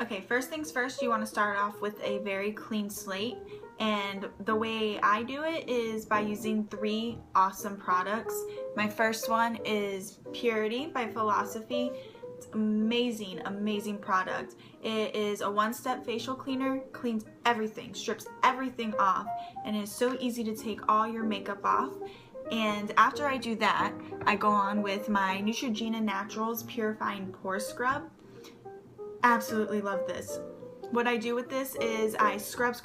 Okay, first things first, you want to start off with a very clean slate, and the way I do it is by using 3 awesome products. My first one is Purity by Philosophy. It's amazing, amazing product. It is a one-step facial cleaner, cleans everything, strips everything off, and it's so easy to take all your makeup off. And after I do that, I go on with my Neutrogena Naturals Purifying Pore Scrub. Absolutely love this. What I do with this is I scrub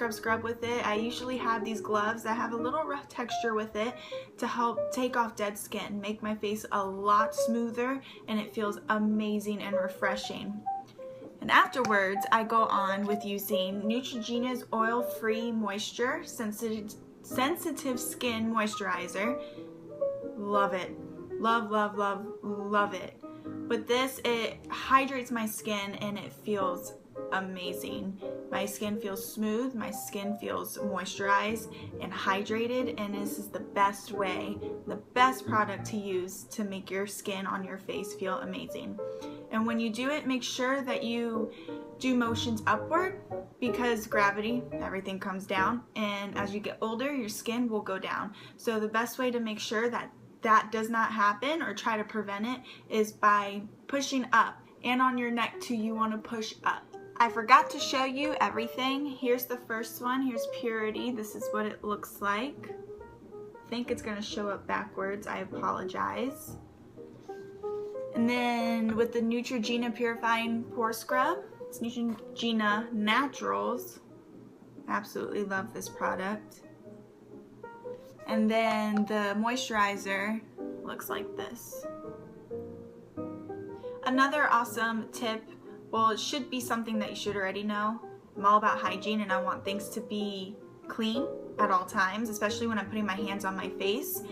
with it. I usually have these gloves that have a little rough texture with it to help take off dead skin, make my face a lot smoother, and it feels amazing and refreshing. And afterwards, I go on with using Neutrogena's Oil-Free Moisture Sensitive Skin Moisturizer. Love it. Love, love, love, love it. With this, it hydrates my skin and it feels amazing. My skin feels smooth, my skin feels moisturized and hydrated, and this is the best way, the best product to use to make your skin on your face feel amazing. And when you do it, make sure that you do motions upward, because gravity, everything comes down, and as you get older, your skin will go down. So the best way to make sure that that does not happen or try to prevent it is by pushing up, and on your neck too, you want to push up. I forgot to show you everything. Here's the first one. Here's Purity. This is what it looks like. I think it's going to show up backwards. I apologize. And then with the Neutrogena Purifying Pore Scrub, it's Neutrogena Naturals. Absolutely love this product. And then the moisturizer looks like this. Another awesome tip, well, it should be something that you should already know. I'm all about hygiene and I want things to be clean at all times, especially when I'm putting my hands on my face.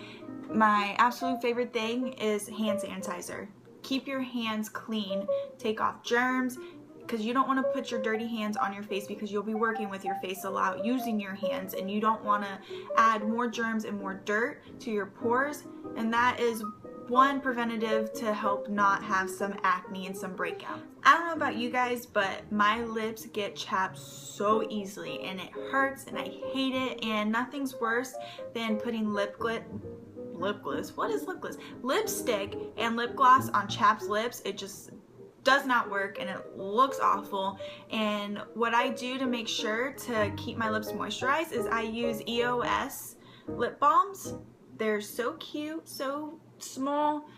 My absolute favorite thing is hand sanitizer. Keep your hands clean, take off germs, because you don't want to put your dirty hands on your face, because you'll be working with your face a lot using your hands, and you don't want to add more germs and more dirt to your pores, and that is one preventative to help not have some acne and some breakouts. I don't know about you guys, but my lips get chapped so easily and it hurts and I hate it, and nothing's worse than putting lipstick and lip gloss on chapped lips. It just does not work and it looks awful. And what I do to make sure to keep my lips moisturized is I use EOS lip balms. They're so cute, so small,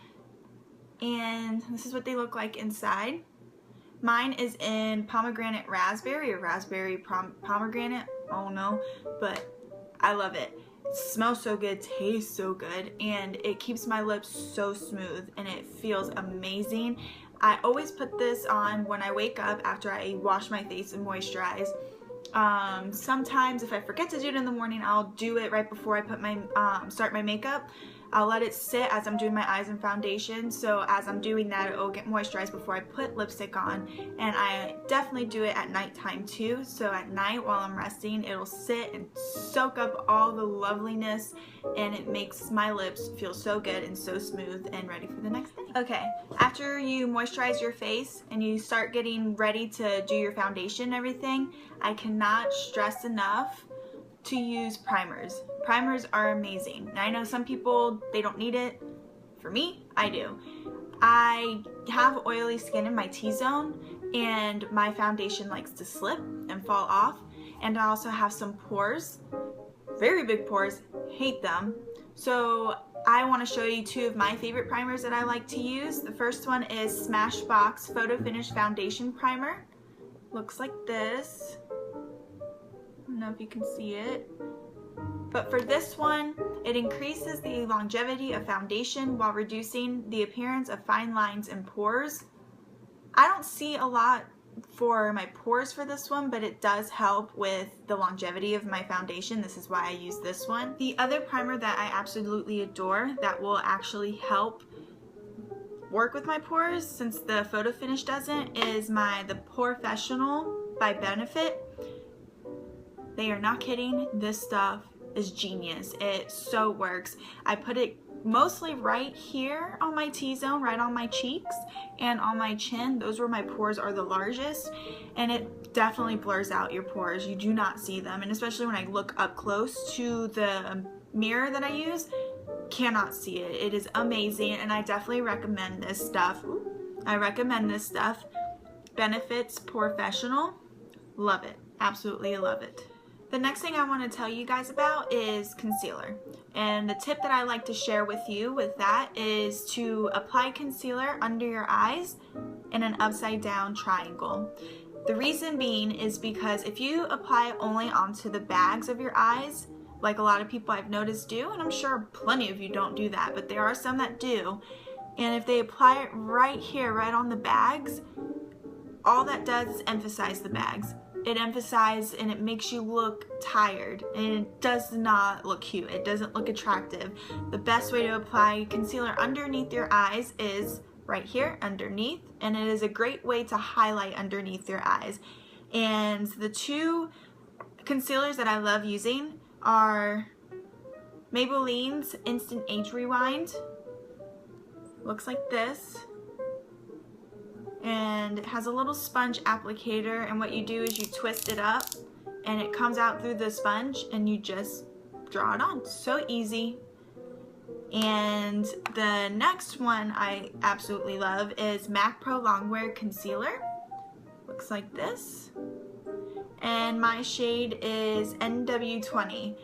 and this is what they look like inside. Mine is in pomegranate raspberry or raspberry pomegranate, I don't know, but I love it. It smells so good, tastes so good, and it keeps my lips so smooth and it feels amazing. I always put this on when I wake up after I wash my face and moisturize. Sometimes if I forget to do it in the morning, I'll do it right before I put my start my makeup. I'll let it sit as I'm doing my eyes and foundation, so as I'm doing that, it'll get moisturized before I put lipstick on. And I definitely do it at nighttime too, so at night while I'm resting, it'll sit and soak up all the loveliness, and it makes my lips feel so good and so smooth and ready for the next day. Okay, after you moisturize your face and you start getting ready to do your foundation and everything, I cannot stress enough to use primers. Primers are amazing. Now, I know some people, they don't need it. For me, I do. I have oily skin in my T-zone and my foundation likes to slip and fall off, and I also have some pores, very big pores, hate them. So I want to show you 2 of my favorite primers that I like to use. The first one is Smashbox Photo Finish Foundation Primer. Looks like this. I don't know if you can see it, but for this one, it increases the longevity of foundation while reducing the appearance of fine lines and pores. I don't see a lot for my pores for this one, but it does help with the longevity of my foundation. This is why I use this one. The other primer that I absolutely adore that will actually help work with my pores, since the photo finish doesn't, is the Porefessional by Benefit. They are not kidding. This stuff is genius. It so works. I put it mostly right here on my T-zone, right on my cheeks and on my chin. Those where my pores are the largest, and it definitely blurs out your pores. You do not see them, and especially when I look up close to the mirror that I use, cannot see it. It is amazing, and I definitely recommend this stuff. I recommend this stuff. Benefits Professional. Love it. Absolutely love it. The next thing I want to tell you guys about is concealer. And the tip that I like to share with you with that is to apply concealer under your eyes in an upside down triangle. The reason being is because if you apply it only onto the bags of your eyes, like a lot of people I've noticed do, and I'm sure plenty of you don't do that, but there are some that do, and if they apply it right here, right on the bags, all that does is emphasize the bags. It emphasizes and it makes you look tired, and it does not look cute. It doesn't look attractive. The best way to apply concealer underneath your eyes is right here underneath, and it is a great way to highlight underneath your eyes. And the two concealers that I love using are Maybelline's Instant Age Rewind. Looks like this. And it has a little sponge applicator, and what you do is you twist it up and it comes out through the sponge and you just draw it on. So easy. And the next one I absolutely love is MAC Pro Longwear Concealer. Looks like this. And my shade is NW20.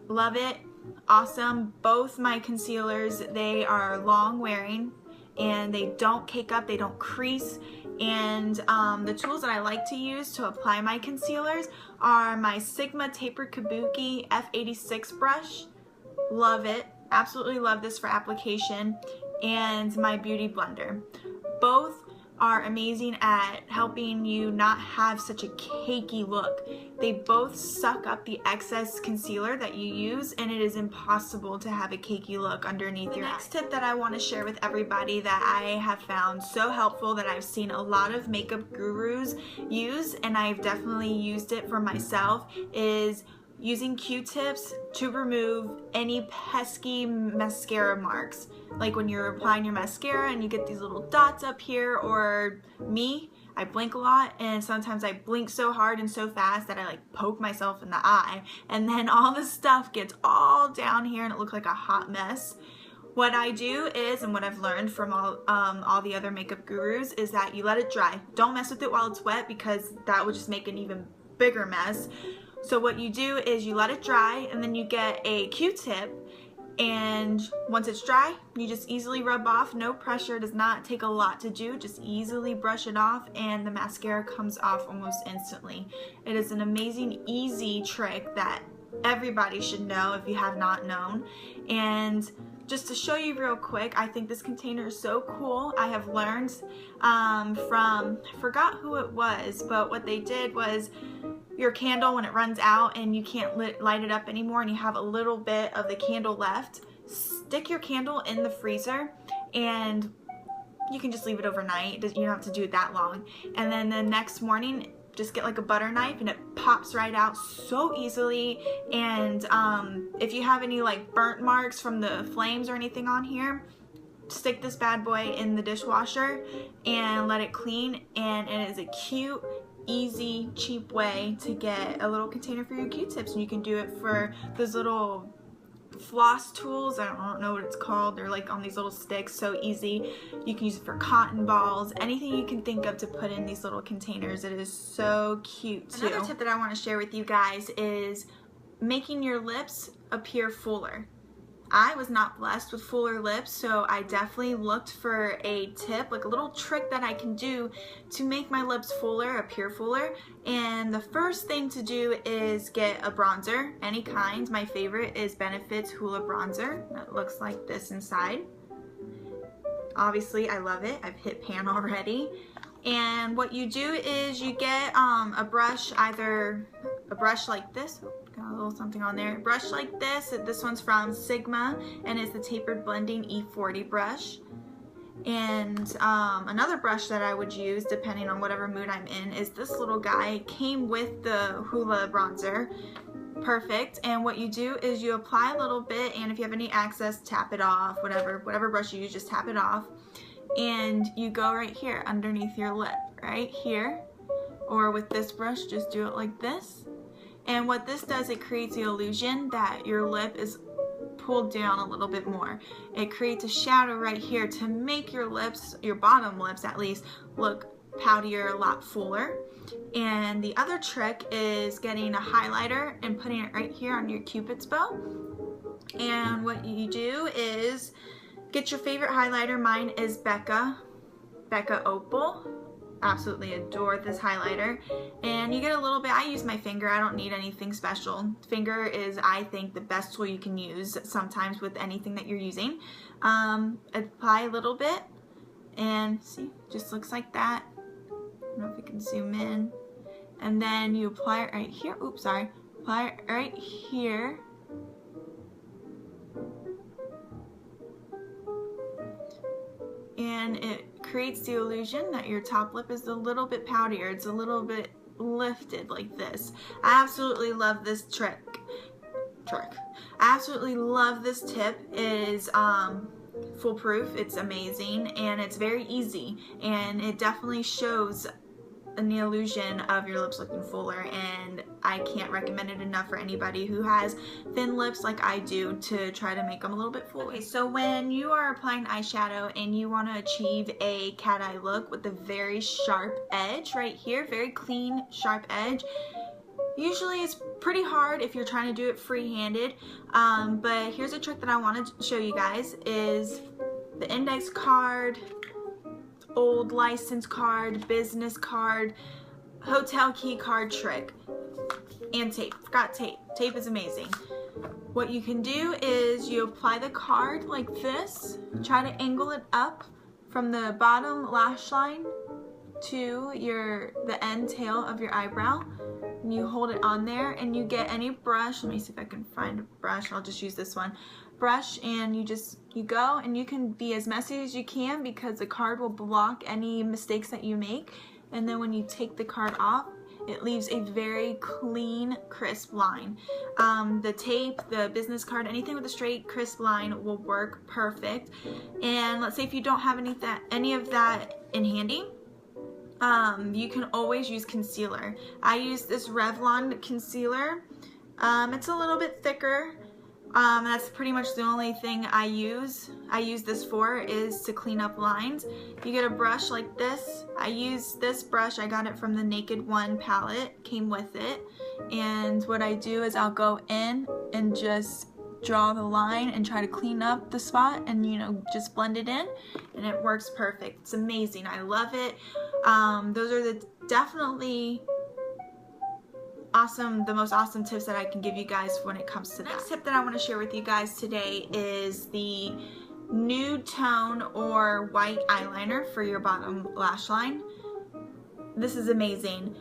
Love it. Awesome. Both my concealers, they are long wearing, and they don't cake up, they don't crease. And the tools that I like to use to apply my concealers are my Sigma Tapered Kabuki F86 brush. Love it. Absolutely love this for application. And my Beauty Blender. Both are amazing at helping you not have such a cakey look. They both suck up the excess concealer that you use, and it is impossible to have a cakey look underneath your eyes. Next tip that I want to share with everybody that I have found so helpful, that I've seen a lot of makeup gurus use, and I've definitely used it for myself, is using Q-tips to remove any pesky mascara marks. Like when you're applying your mascara and you get these little dots up here, or me, I blink a lot, and sometimes I blink so hard and so fast that I like poke myself in the eye, and then all the stuff gets all down here and it looks like a hot mess. What I do is, and what I've learned from all the other makeup gurus, is that you let it dry. Don't mess with it while it's wet, because that would just make an even bigger mess. So what you do is you let it dry, and then you get a Q-tip, and once it's dry, you just easily rub off. No pressure, does not take a lot to do, just easily brush it off, and the mascara comes off almost instantly. It is an amazing, easy trick that everybody should know if you have not known. And just to show you real quick, I think this container is so cool. I have learned from, I forgot who it was, but what they did was, your candle, when it runs out and you can't light it up anymore and you have a little bit of the candle left, stick your candle in the freezer, and you can just leave it overnight. You don't have to do it that long. And then the next morning, just get like a butter knife and it pops right out so easily. And if you have any like burnt marks from the flames or anything on here, stick this bad boy in the dishwasher and let it clean, and it is a cute, easy, cheap way to get a little container for your Q-tips. And you can do it for those little floss tools. I don't know what it's called. They're like on these little sticks, so easy. You can use it for cotton balls, anything you can think of to put in these little containers. It is so cute too. Another tip that I want to share with you guys is making your lips appear fuller. I was not blessed with fuller lips, so I definitely looked for a tip, like a little trick that I can do to make my lips fuller, appear fuller. And the first thing to do is get a bronzer, any kind. My favorite is Benefit's Hoola Bronzer. That looks like this inside. Obviously, I love it. I've hit pan already. And what you do is you get a brush, either a brush like this. Got a little something on there. Brush like this. This one's from Sigma, and it's the Tapered Blending E40 brush. And another brush that I would use, depending on whatever mood I'm in, is this little guy. It came with the Hoola bronzer. perfect. And what you do is you apply a little bit, and if you have any excess, tap it off. Whatever brush you use, just tap it off. And you go right here underneath your lip, right here. Or with this brush, just do it like this. And what this does, it creates the illusion that your lip is pulled down a little bit more. It creates a shadow right here to make your lips, your bottom lips at least, look poutier, a lot fuller. And the other trick is getting a highlighter and putting it right here on your Cupid's bow. And what you do is get your favorite highlighter. Mine is Becca Opal. Absolutely adore this highlighter. And you get a little bit, I use my finger, I don't need anything special. Finger is, I think, the best tool you can use sometimes with anything that you're using. Apply a little bit, and see, just looks like that. I don't know if you can zoom in. And then you apply it right here. Oops, sorry. Apply it right here. And it creates the illusion that your top lip is a little bit poutier. It's a little bit lifted like this. I absolutely love this trick. I absolutely love this tip. It is foolproof. It's amazing, and it's very easy, and it definitely shows an illusion of your lips looking fuller, and I can't recommend it enough for anybody who has thin lips like I do to try to make them a little bit fuller. Okay, so when you are applying eyeshadow and you want to achieve a cat eye look with a very sharp edge right here, very clean, sharp edge, usually it's pretty hard if you're trying to do it free-handed, but here's a trick that I want to show you guys is the index card, old license card, business card, hotel key card trick, and tape. Forgot tape. Tape is amazing. What you can do is you apply the card like this, try to angle it up from the bottom lash line to the end tail of your eyebrow, and you hold it on there, and you get any brush. Let me see if I can find a brush. I'll just use this one. Brush, and you go, and you can be as messy as you can because the card will block any mistakes that you make. And then when you take the card off, it leaves a very clean, crisp line. The tape, the business card, anything with a straight, crisp line will work perfect. And let's say if you don't have any of that in handy, you can always use concealer. I use this Revlon concealer. It's a little bit thicker. That's pretty much the only thing I use this for, is to clean up lines. You get a brush like this. I use this brush. I got it from the Naked One palette, came with it. And what I do is I'll go in and just draw the line and try to clean up the spot, and just blend it in, and it works perfect. It's amazing. I love it. Those are definitely the most awesome tips that I can give you guys when it comes to that. Next tip that I want to share with you guys today is the nude tone or white eyeliner for your bottom lash line. This is amazing.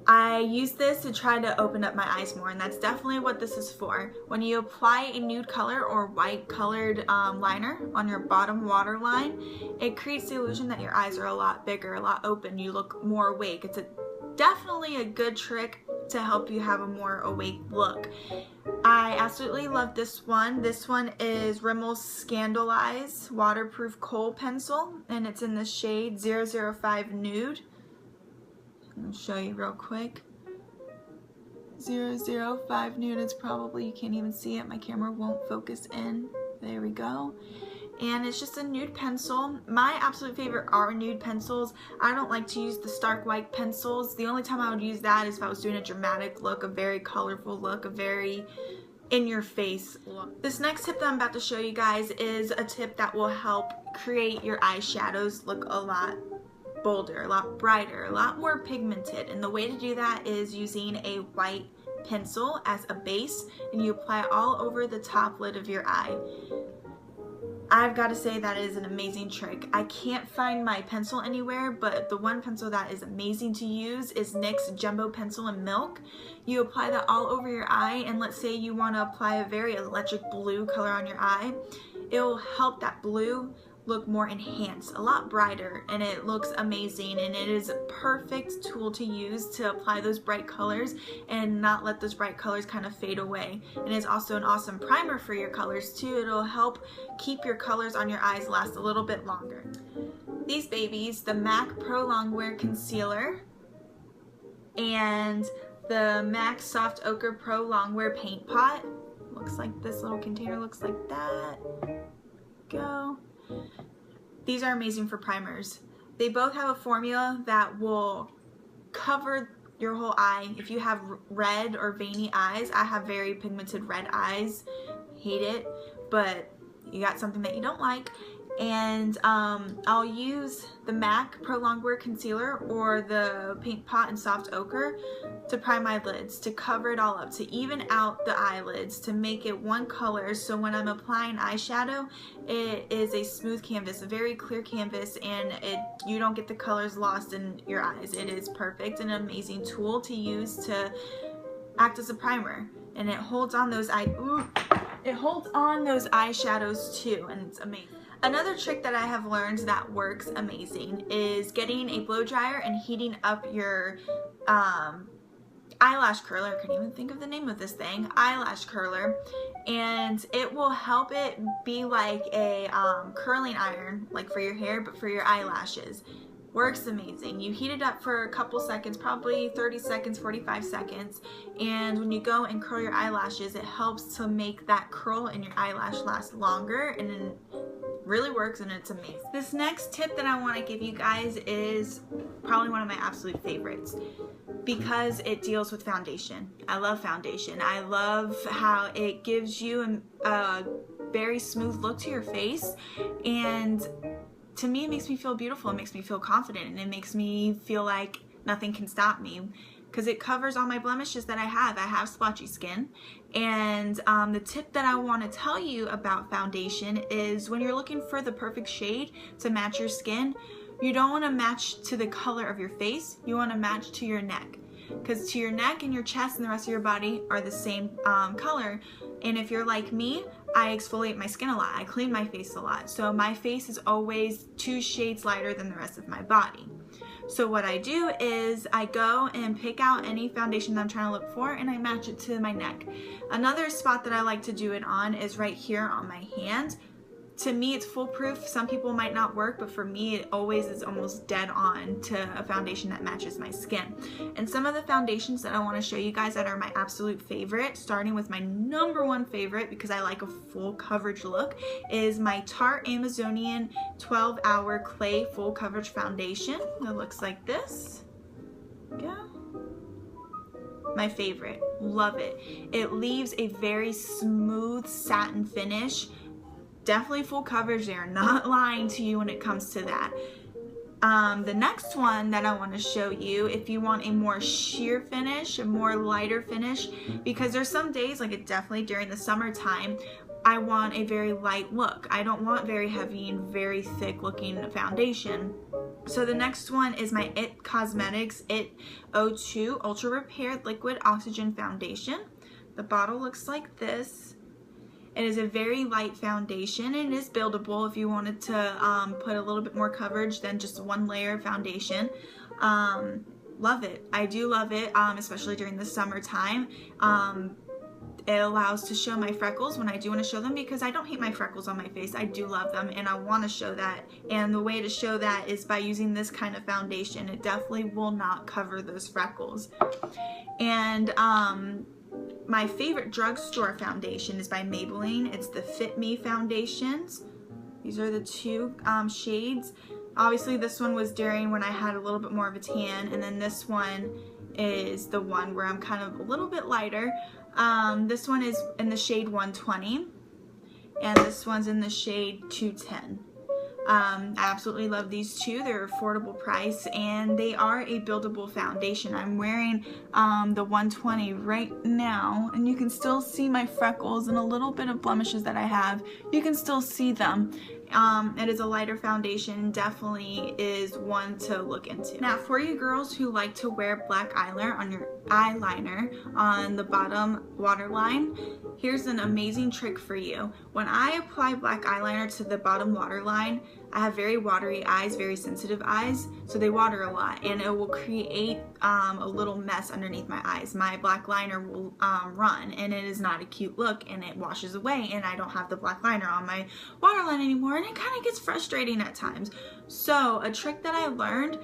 I use this to try to open up my eyes more, and that's definitely what this is for. When you apply a nude color or white colored liner on your bottom waterline, it creates the illusion that your eyes are a lot bigger, a lot open. You look more awake. It's definitely a good trick to help you have a more awake look. I absolutely love this one. This one is Rimmel's Scandalize Waterproof Kohl Pencil, and it's in the shade 005 Nude. I'll show you real quick. 005 Nude. It's probably, you can't even see it. My camera won't focus in. There we go. And it's just a nude pencil. My absolute favorite are nude pencils. I don't like to use the stark white pencils. The only time I would use that is if I was doing a dramatic look, a very colorful look, a very in-your-face look. This next tip that I'm about to show you guys is a tip that will help create your eyeshadows look a lot bolder, a lot brighter, a lot more pigmented. And the way to do that is using a white pencil as a base, and you apply it all over the top lid of your eye. I've got to say that is an amazing trick. I can't find my pencil anywhere, but the one pencil that is amazing to use is NYX Jumbo Pencil in Milk. You apply that all over your eye, and let's say you want to apply a very electric blue color on your eye. It will help that blue look more enhanced, a lot brighter, and it looks amazing, and it is a perfect tool to use to apply those bright colors and not let those bright colors kind of fade away. And it's also an awesome primer for your colors too. It'll help keep your colors on your eyes last a little bit longer. These babies, the MAC Pro Longwear Concealer and the MAC Soft Ochre Pro Longwear Paint Pot. Looks like this little container looks like that. Go. These are amazing for primers. They both have a formula that will cover your whole eye. If you have red or veiny eyes, I have very pigmented red eyes. Hate it, but you got something that you don't like. And I'll use the MAC Pro Longwear Concealer or the Paint Pot and Soft Ochre to prime my lids, to cover it all up, to even out the eyelids, to make it one color, so when I'm applying eyeshadow, it is a smooth canvas, a very clear canvas, and you don't get the colors lost in your eyes. It is perfect and an amazing tool to use to act as a primer, and it holds on those eyeshadows too, and it's amazing. Another trick that I have learned that works amazing is getting a blow dryer and heating up your eyelash curler. I couldn't even think of the name of this thing. Eyelash curler. And it will help it be like a curling iron, like for your hair, but for your eyelashes. Works amazing. You heat it up for a couple seconds, probably 30 seconds, 45 seconds, and when you go and curl your eyelashes, it helps to make that curl in your eyelash last longer, and it really works, and it's amazing. This next tip that I want to give you guys is probably one of my absolute favorites because it deals with foundation. I love foundation. I love how it gives you a very smooth look to your face, and to me, it makes me feel beautiful, it makes me feel confident, and it makes me feel like nothing can stop me because it covers all my blemishes that I have. I have splotchy skin, and the tip that I want to tell you about foundation is when you're looking for the perfect shade to match your skin, you don't want to match to the color of your face, you want to match to your neck. Because to your neck and your chest and the rest of your body are the same color, and if you're like me, I exfoliate my skin a lot, I clean my face a lot, so my face is always 2 shades lighter than the rest of my body. So what I do is I go and pick out any foundation that I'm trying to look for, and I match it to my neck. Another spot that I like to do it on is right here on my hand. To me, it's foolproof. Some people might not work, but for me, it always is almost dead on to a foundation that matches my skin. And some of the foundations that I want to show you guys that are my absolute favorite, starting with my #1 favorite because I like a full coverage look, is my Tarte Amazonian 12-Hour Clay Full Coverage Foundation. It looks like this. Go. My favorite. Love it. It leaves a very smooth satin finish. Definitely full coverage. They are not lying to you when it comes to that. The next one that I want to show you, if you want a more sheer finish, a more lighter finish, because there's some days, like definitely during the summertime, I want a very light look. I don't want very heavy and very thick looking foundation. So the next one is my IT Cosmetics IT 02 Ultra Repaired Liquid Oxygen Foundation. The bottle looks like this. It is a very light foundation, and it is buildable if you wanted to put a little bit more coverage than just one layer of foundation. Love it. I do love it, especially during the summertime. It allows to show my freckles when I do want to show them, because I don't hate my freckles on my face. I do love them, and I want to show that. And the way to show that is by using this kind of foundation. It definitely will not cover those freckles. And my favorite drugstore foundation is by Maybelline. It's the Fit Me foundations. These are the 2 shades. Obviously this one was during when I had a little bit more of a tan, and then this one is the one where I'm kind of a little bit lighter. This one is in the shade 120, and this one's in the shade 210. I absolutely love these 2. They're affordable price, and they are a buildable foundation. I'm wearing the 120 right now, and you can still see my freckles and a little bit of blemishes that I have. You can still see them, It is a lighter foundation, definitely is one to look into. Now for you girls who like to wear black eyeliner on the bottom waterline, here's an amazing trick for you. When I apply black eyeliner to the bottom waterline, I have very watery eyes, very sensitive eyes, so they water a lot, and it will create a little mess underneath my eyes. My black liner will run, and it is not a cute look, and it washes away, and I don't have the black liner on my waterline anymore, and it kind of gets frustrating at times. So a trick that I learned,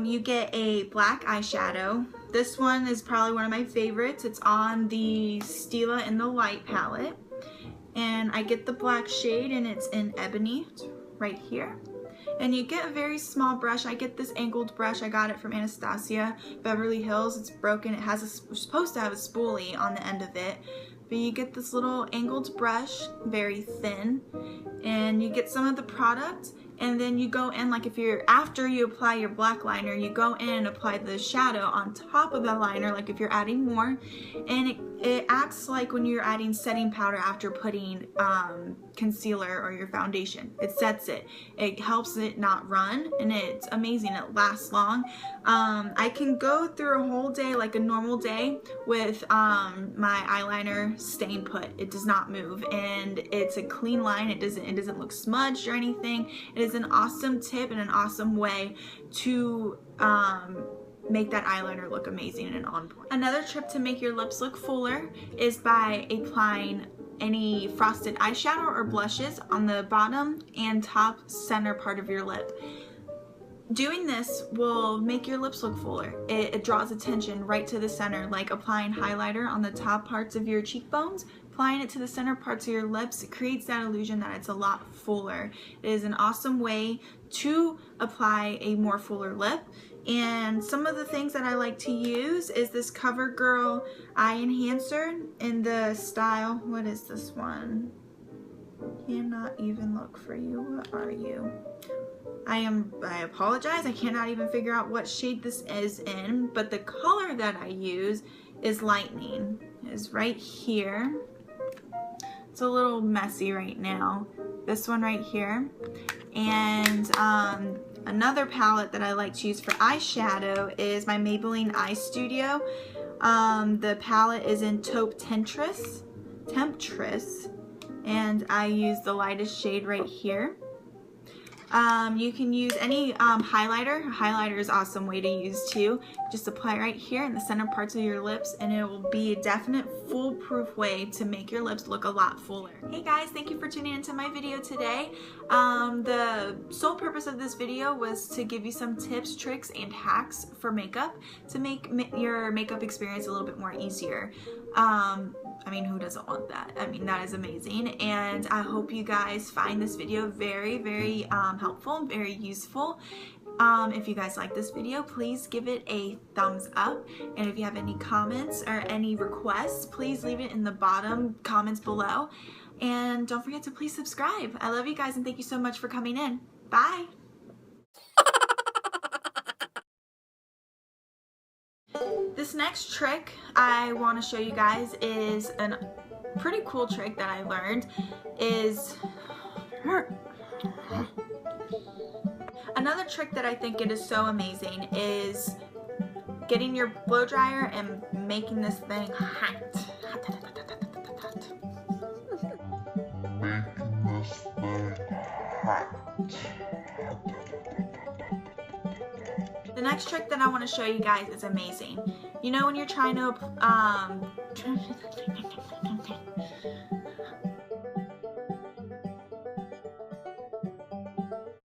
you get a black eyeshadow. This one is probably one of my favorites. It's on the Stila in the Light palette, and I get the black shade, and it's in Ebony. It's right here. And you get a very small brush. I get this angled brush. I got it from Anastasia Beverly Hills. It's broken. It has supposed to have a spoolie on the end of it. But you get this little angled brush, very thin, and you get some of the product, and then you go in, like after you apply your black liner, you go in and apply the shadow on top of the liner, like if you're adding more, and it acts like when you're adding setting powder after putting concealer or your foundation. It sets it. It helps it not run, and it's amazing. It lasts long. I can go through a whole day, like a normal day, with my eyeliner staying put. It does not move, and it's a clean line. It doesn't look smudged or anything. It is an awesome tip and an awesome way to make that eyeliner look amazing and on point. Another tip to make your lips look fuller is by applying any frosted eyeshadow or blushes on the bottom and top center part of your lip. Doing this will make your lips look fuller. It draws attention right to the center, like applying highlighter on the top parts of your cheekbones. Applying it to the center parts of your lips, it creates that illusion that it's a lot fuller. It is an awesome way to apply a more fuller lip. And some of the things that I like to use is this Covergirl eye enhancer in the style, what is this one? Cannot even look for you. What are you? I apologize, I cannot even figure out what shade this is in, but the color that I use is Lightning. It is right here. It's a little messy right now. This one right here. And another palette that I like to use for eyeshadow is my Maybelline Eye Studio. The palette is in Taupe Temptress, and I use the lightest shade right here. You can use any highlighter. Highlighter is an awesome way to use too. Just apply right here in the center parts of your lips, and it will be a definite foolproof way to make your lips look a lot fuller. Hey guys, thank you for tuning into my video today. The sole purpose of this video was to give you some tips, tricks, and hacks for makeup to make your makeup experience a little bit more easier. I mean, who doesn't want that? I mean, that is amazing, and I hope you guys find this video very, very helpful and very useful. If you guys like this video, please give it a thumbs up, and if you have any comments or any requests, please leave it in the bottom comments below, and don't forget to please subscribe. I love you guys, and thank you so much for coming in. Bye! This next trick I want to show you guys is a pretty cool trick that I learned. Another trick that I think it is so amazing is getting your blow dryer and making this thing hot. The next trick that I want to show you guys is amazing. You know when you're trying to